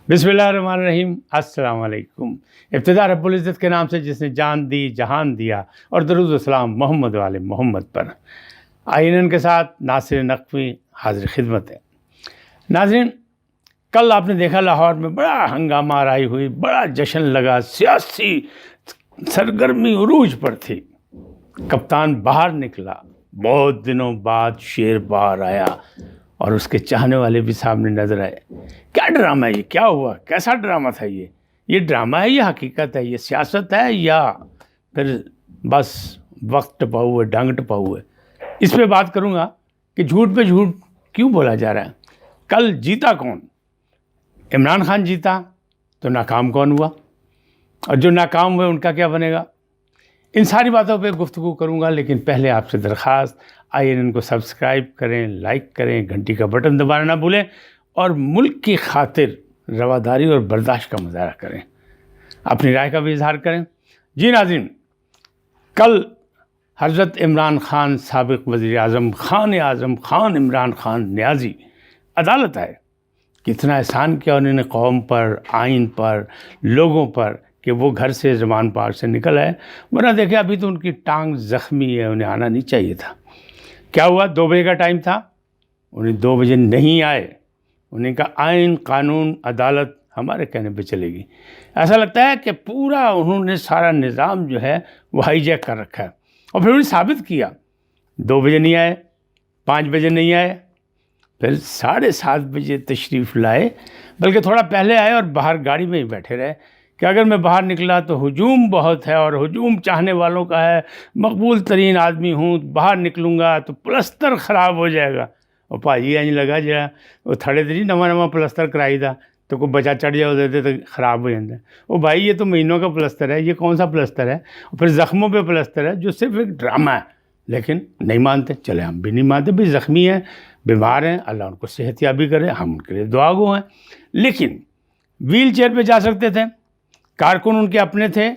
बिस्मिल्लाहिर्रहमानिर्रहीम, अस्सलाम वालेकुम। इब्तिदा रब्बुल इज़्ज़त के नाम से जिसने जान दी जहान दिया, और दरूद व सलाम मोहम्मद वाले मोहम्मद पर। आइनन के साथ नासिर नक़वी हाज़िर खिदमत है। नाज़रीन, कल आपने देखा लाहौर में बड़ा हंगामा आराई हुई, बड़ा जश्न लगा, सियासी सरगर्मी उरूज पर थी। कप्तान बाहर निकला, बहुत दिनों बाद शेर बाहर आया और उसके चाहने वाले भी सामने नजर आए। क्या ड्रामा है ये? क्या हुआ? कैसा ड्रामा था ये ड्रामा है या हकीकत है? ये सियासत है या फिर बस वक्त टपा हुआ है, डंग टपा हुआ है? इस पे बात करूँगा कि झूठ पे झूठ क्यों बोला जा रहा है। कल जीता कौन? इमरान खान जीता तो नाकाम कौन हुआ, और जो नाकाम हुए उनका क्या बनेगा? इन सारी बातों पे गुफ्तगू करूँगा, लेकिन पहले आपसे दरख्वास्त, INN को सब्सक्राइब करें, लाइक करें, घंटी का बटन दबाना ना भूलें, और मुल्क की खातिर रवादारी और बर्दाश्त का मुजाहरा करें, अपनी राय का भी इजहार करें। जी नाज़रीन, कल हज़रत इमरान खान साबिक़ वज़ीर आज़म खान इमरान खान नियाज़ी अदालत आए। कितना एहसान किया उन्होंने कौम पर, आइन पर, लोगों पर, कि वो घर से ज़मान पार से निकल आए। वरना देखे अभी तो उनकी टांग ज़ख्मी है, उन्हें आना नहीं चाहिए था। क्या हुआ? 2 बजे का टाइम था, उन्हें 2 बजे नहीं आए। उन्हें कहा आइन, कानून, अदालत हमारे कहने पे चलेगी। ऐसा लगता है कि पूरा उन्होंने सारा निज़ाम जो है वो हाईजैक कर रखा है। और फिर उन्हें साबित किया। 2 बजे नहीं आए, 5 बजे नहीं आए, फिर 7:30 बजे तशरीफ़ लाए, बल्कि थोड़ा पहले आए और बाहर गाड़ी में ही बैठे रहे कि अगर मैं बाहर निकला तो हुजूम बहुत है, और हुजूम चाहने वालों का है, मकबूल तरीन आदमी हूँ, बाहर निकलूँगा तो प्लस्तर ख़राब हो जाएगा। और भाजी इंज लगा जरा वो थड़े तरी नवा प्लस्तर कराई था, तो कोई बचा चढ़ जाओ देते तो ख़राब हो जाता है। वो भाई ये तो महीनों का प्लस्तर है, ये कौन सा प्लस्तर है? और फिर ज़ख्मों पे प्लस्तर है, जो सिर्फ एक ड्रामा है। लेकिन नहीं मानते, चले हम भी नहीं मानते भाई, ज़ख्मी हैं, बीमार हैं, अल्लाह उनको सेहतयाबी करे, हम उनके लिए दुआगो हैं। लेकिन व्हील चेयर पर जा सकते थे, कारकुन उनके अपने थे,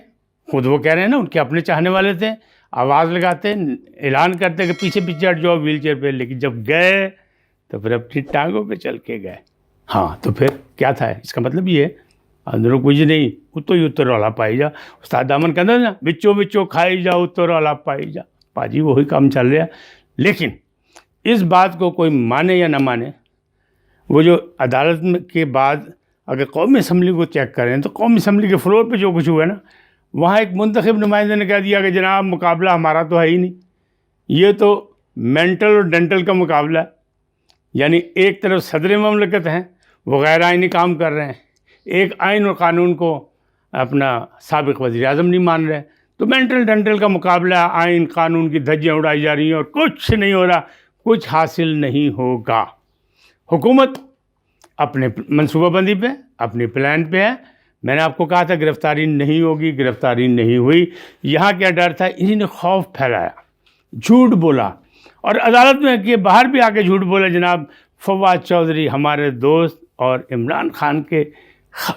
खुद वो कह रहे हैं ना, उनके अपने चाहने वाले थे, आवाज़ लगाते, ऐलान करते कि पीछे पीछे हट जाओ व्हील चेयर पे। लेकिन जब गए तो फिर अपनी टांगों पे चल के गए। हाँ, तो फिर क्या था? इसका मतलब ये अंदरों कुछ नहीं, उतो ही उत्तर वाला पाई जा। उस्ताद दामन कहते हैं ना, बिच्चो बिच्चो खाई जा, उत्तर वाला पाई जा। पाजी वही काम चल रहा है। लेकिन इस बात को कोई माने या ना माने, वो जो अदालत के बाद अगर कौमी असम्बली को चेक करें तो कौमी असम्बली के फ्लोर पे जो कुछ हुआ है ना, वहाँ एक मुंतखब नुमाइंदे ने कह दिया कि जनाब मुकाबला हमारा तो है ही नहीं, ये तो मेंटल और डेंटल का मुकाबला है। यानी एक तरफ सदर ममलकत हैं, वो गैर आइनी काम कर रहे हैं, एक आइन और कानून को अपना साबिक़ वज़ीर आज़म नहीं मान रहे, तो मेंटल डेंटल का मुकाबला, आइन कानून की धज्जियाँ उड़ाई जा रही हैं और कुछ नहीं हो रहा, कुछ हासिल नहीं होगा। हुकूमत अपने मनसूबाबंदी पे, अपने प्लान पे है। मैंने आपको कहा था गिरफ्तारी नहीं होगी, गिरफ्तारी नहीं हुई। यहाँ क्या डर था? इन्हीं ने खौफ फैलाया, झूठ बोला, और अदालत में कि बाहर भी आके झूठ बोला। जनाब फवाद चौधरी हमारे दोस्त और इमरान खान के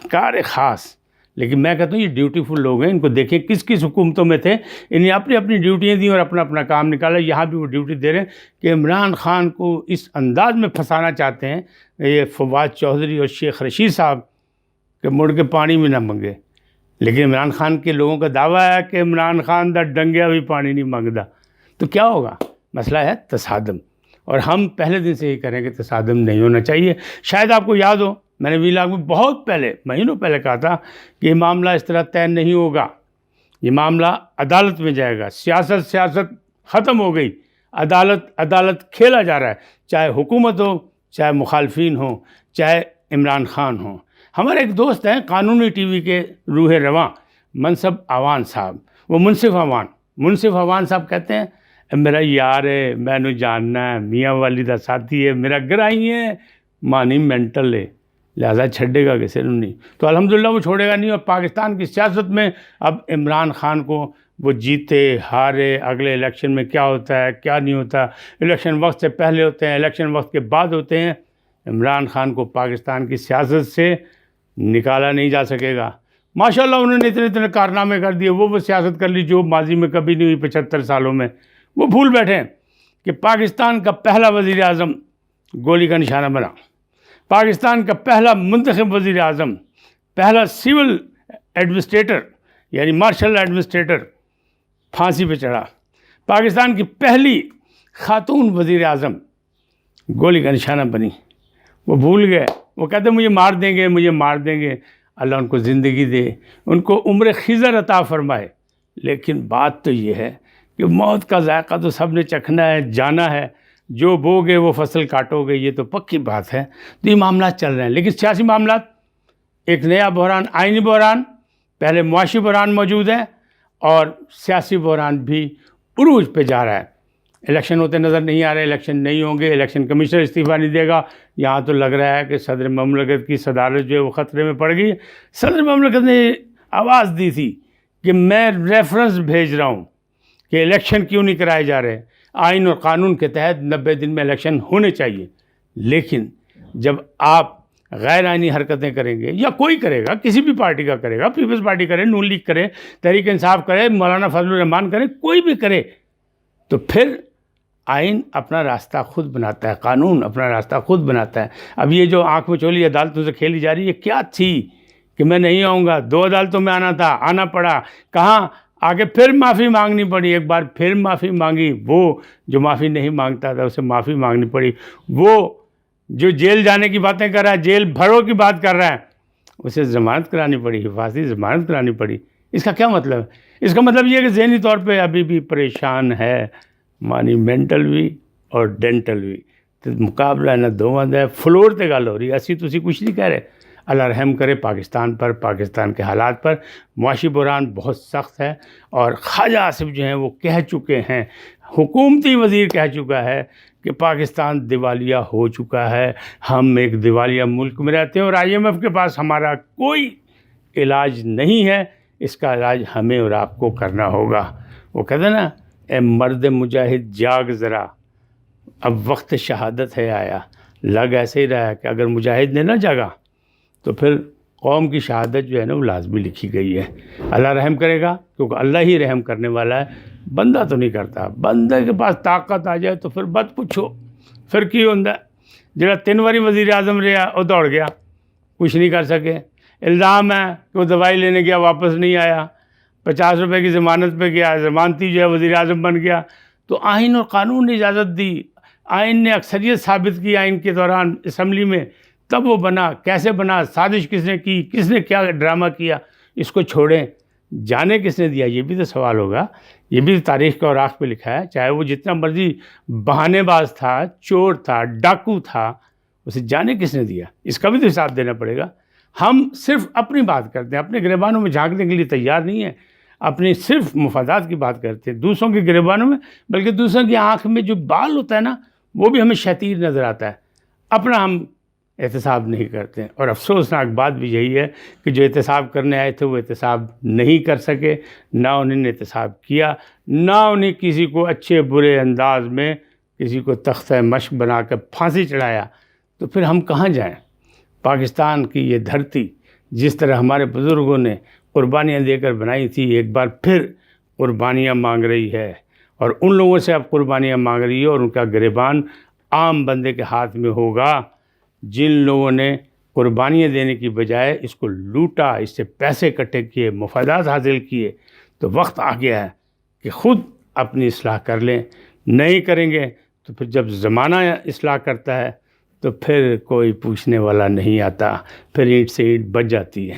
कार ख़ास। लेकिन मैं कहता हूँ ये ड्यूटीफुल लोग हैं, इनको देखें किस किस हुकूमतों में थे, इन्हें अपनी अपनी ड्यूटियाँ दी और अपना अपना काम निकाला। यहाँ भी वो ड्यूटी दे रहे हैं कि इमरान खान को इस अंदाज में फंसाना चाहते हैं ये फवाद चौधरी और शेख रशीद साहब के मुड़ के पानी में ना मंगे। लेकिन इमरान खान के लोगों का दावा है कि इमरान खान दा डंगिया भी पानी नहीं मांगता। तो क्या होगा? मसला है तसादम, और हम पहले दिन से ही करें कि तसादम नहीं होना चाहिए। शायद आपको याद हो, मैंने वीलाग में बहुत पहले, महीनों पहले कहा था कि ये मामला इस तरह तय नहीं होगा, ये मामला अदालत में जाएगा। सियासत ख़त्म हो गई, अदालत खेला जा रहा है, चाहे हुकूमत हो, चाहे मुखालफिन हो, चाहे इमरान खान हो। हमारे एक दोस्त हैं कानूनी TV के रूह रवां मनसब अवान साहब, वो मुनसिफ अवान साहब कहते हैं मेरा यार है, मैनू जानना है, मियाँ वाली दा साथी है, मेरा गराई है, मानी मेंटल है, लिहाजा छड़ेगा किसी नहीं। तो अल्हम्दुलिल्लाह वो छोड़ेगा नहीं। और पाकिस्तान की सियासत में अब इमरान खान को वो जीते हारे, अगले इलेक्शन में क्या होता है क्या नहीं होता, इलेक्शन वक्त से पहले होते हैं, इलेक्शन वक्त के बाद होते हैं, इमरान खान को पाकिस्तान की सियासत से निकाला नहीं जा सकेगा। माशाल्लाह उन्होंने इतने कारनामे कर दिए, वो सियासत कर ली जो माजी में कभी नहीं हुई 75 सालों में। वो भूल बैठे कि पाकिस्तान का पहला वज़ीर आज़म गोली का निशाना बना, پاکستان کا پہلا منتخب وزیر اعظم، پہلا سول ایڈمنسٹریٹر یعنی مارشل ایڈمنسٹریٹر پھانسی پہ چڑھا، پاکستان کی پہلی خاتون وزیر اعظم گولی کا نشانہ بنی۔ وہ بھول گئے، وہ کہتے مجھے مار دیں گے، مجھے مار دیں گے۔ اللہ ان کو زندگی دے، ان کو عمر خضر عطا فرمائے، لیکن بات تو یہ ہے کہ موت کا ذائقہ تو سب نے چکھنا ہے، جانا ہے، جو بوگے وہ فصل کاٹو گے، یہ تو پکی بات ہے۔ تو یہ معاملات چل رہے ہیں، لیکن سیاسی معاملات، ایک نیا بحران، آئینی بحران، پہلے معاشی بحران موجود ہے اور سیاسی بحران بھی عروج پہ جا رہا ہے۔ الیکشن ہوتے نظر نہیں آ رہے، الیکشن نہیں ہوں گے، الیکشن کمیشنر استعفیٰ نہیں دے گا۔ یہاں تو لگ رہا ہے کہ صدر مملکت کی صدارت جو ہے وہ خطرے میں پڑ گئی۔ صدر مملکت نے آواز دی تھی کہ میں ریفرنس بھیج رہا ہوں کہ الیکشن کیوں نہیں کرائے جا رہے، آئین اور قانون کے تحت 90 دن میں الیکشن ہونے چاہیے۔ لیکن جب آپ غیر آئینی حرکتیں کریں گے، یا کوئی کرے گا، کسی بھی پارٹی کا کرے گا، پیپلز پارٹی کرے، نون لیگ کرے، تحریک انصاف کرے، مولانا فضل الرحمان کرے، کوئی بھی کرے، تو پھر آئین اپنا راستہ خود بناتا ہے، قانون اپنا راستہ خود بناتا ہے۔ اب یہ جو آنکھ میں چولی عدالتوں سے کھیلی جا رہی ہے، کیا تھی کہ میں نہیں آؤں گا، 2 عدالتوں میں آنا تھا، آنا پڑا، کہاں آگے پھر معافی مانگنی پڑی، ایک بار پھر معافی مانگی، وہ جو معافی نہیں مانگتا تھا اسے معافی مانگنی پڑی، وہ جو جیل جانے کی باتیں کر رہا ہے، جیل بھرو کی بات کر رہا ہے، اسے ضمانت کرانی پڑی، حفاظتی ضمانت کرانی پڑی۔ اس کا کیا مطلب ہے؟ اس کا مطلب یہ ہے کہ ذہنی طور پہ ابھی بھی پریشان ہے، مانی مینٹل بھی اور ڈینٹل بھی۔ تو مقابلہ نہ دونوں ہے، فلور تے گل ہو رہی ہے، اسی تسی کچھ نہیں کہہ رہے۔ اللہ رحم کرے پاکستان پر، پاکستان کے حالات پر۔ معاشی بحران بہت سخت ہے، اور خواجہ آصف جو ہیں وہ کہہ چکے ہیں، حکومتی وزیر کہہ چکا ہے کہ پاکستان دیوالیہ ہو چکا ہے، ہم ایک دیوالیہ ملک میں رہتے ہیں، اور IMF کے پاس ہمارا کوئی علاج نہیں ہے، اس کا علاج ہمیں اور آپ کو کرنا ہوگا۔ وہ کہتے ہیں نا، اے مرد مجاہد جاگ ذرا، اب وقت شہادت ہے آیا۔ لگ ایسے ہی رہا ہے کہ اگر مجاہد نے نہ جاگا تو پھر قوم کی شہادت جو ہے نا وہ لازمی لکھی گئی ہے۔ اللہ رحم کرے گا، کیونکہ اللہ ہی رحم کرنے والا ہے، بندہ تو نہیں کرتا۔ بندے کے پاس طاقت آ جائے تو پھر بت پوچھو، پھر کی ہوتا ہے۔ جڑا 3 واری وزیر اعظم رہا وہ دوڑ گیا، کچھ نہیں کر سکے۔ الزام ہے کہ وہ دوائی لینے گیا، واپس نہیں آیا، 50 روپے کی ضمانت پہ گیا، ضمانتی جو ہے وزیر اعظم بن گیا۔ تو آئین اور قانون نے اجازت دی، آئین نے اکثریت ثابت کی آئین کے دوران اسمبلی میں، تب وہ بنا۔ کیسے بنا، سازش کس نے کی، کس نے کیا ڈرامہ کیا، اس کو چھوڑیں، جانے کس نے دیا، یہ بھی تو سوال ہوگا۔ یہ بھی تاریخ کے اوراق پہ لکھا ہے، چاہے وہ جتنا مرضی بہانے باز تھا، چور تھا، ڈاکو تھا، اسے جانے کس نے دیا، اس کا بھی تو حساب دینا پڑے گا۔ ہم صرف اپنی بات کرتے ہیں، اپنے گریبانوں میں جھانکنے کے لیے تیار نہیں ہیں، اپنی صرف مفادات کی بات کرتے ہیں، دوسروں کے گریبانوں میں، بلکہ دوسروں کی آنکھ میں جو بال ہوتا ہے نا وہ بھی ہمیں شتیر نظر آتا ہے، اپنا ہم احتساب نہیں کرتے ہیں۔ اور افسوسناک بات بھی یہی ہے کہ جو احتساب کرنے آئے تھے وہ احتساب نہیں کر سکے، نہ انہوں نے احتساب کیا، نہ انہیں کسی کو اچھے برے انداز میں کسی کو تختہ مشق بنا کر پھانسی چڑھایا۔ تو پھر ہم کہاں جائیں؟ پاکستان کی یہ دھرتی جس طرح ہمارے بزرگوں نے قربانیاں دے کر بنائی تھی، ایک بار پھر قربانیاں مانگ رہی ہے، اور ان لوگوں سے اب قربانیاں مانگ رہی ہے، اور ان کا گریبان عام بندے کے ہاتھ میں ہوگا جن لوگوں نے قربانیاں دینے کی بجائے اس کو لوٹا، اس سے پیسے اکٹھے کیے، مفادات حاصل کیے۔ تو وقت آ گیا ہے کہ خود اپنی اصلاح کر لیں۔ نہیں کریں گے تو پھر جب زمانہ اصلاح کرتا ہے تو پھر کوئی پوچھنے والا نہیں آتا، پھر اینٹ سے اینٹ بچ جاتی ہے۔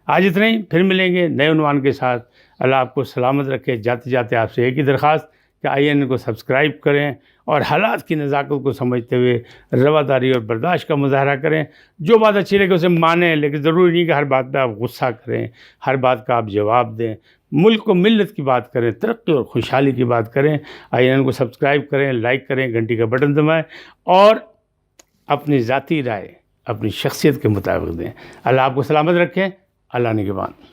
آج اتنا ہی، پھر ملیں گے نئے عنوان کے ساتھ۔ اللہ آپ کو سلامت رکھے۔ جاتے جاتے آپ سے ایک ہی درخواست کہ IN کو سبسکرائب کریں، اور حالات کی نزاکت کو سمجھتے ہوئے رواداری اور برداشت کا مظاہرہ کریں۔ جو بات اچھی لگے اسے مانیں، لیکن ضروری نہیں کہ ہر بات پہ آپ غصہ کریں، ہر بات کا آپ جواب دیں۔ ملک و ملت کی بات کریں، ترقی اور خوشحالی کی بات کریں۔ IN کو سبسکرائب کریں، لائک کریں، گھنٹی کا بٹن دبائیں، اور اپنی ذاتی رائے اپنی شخصیت کے مطابق دیں۔ اللہ آپ کو سلامت رکھیں۔ اللہ نگہبان۔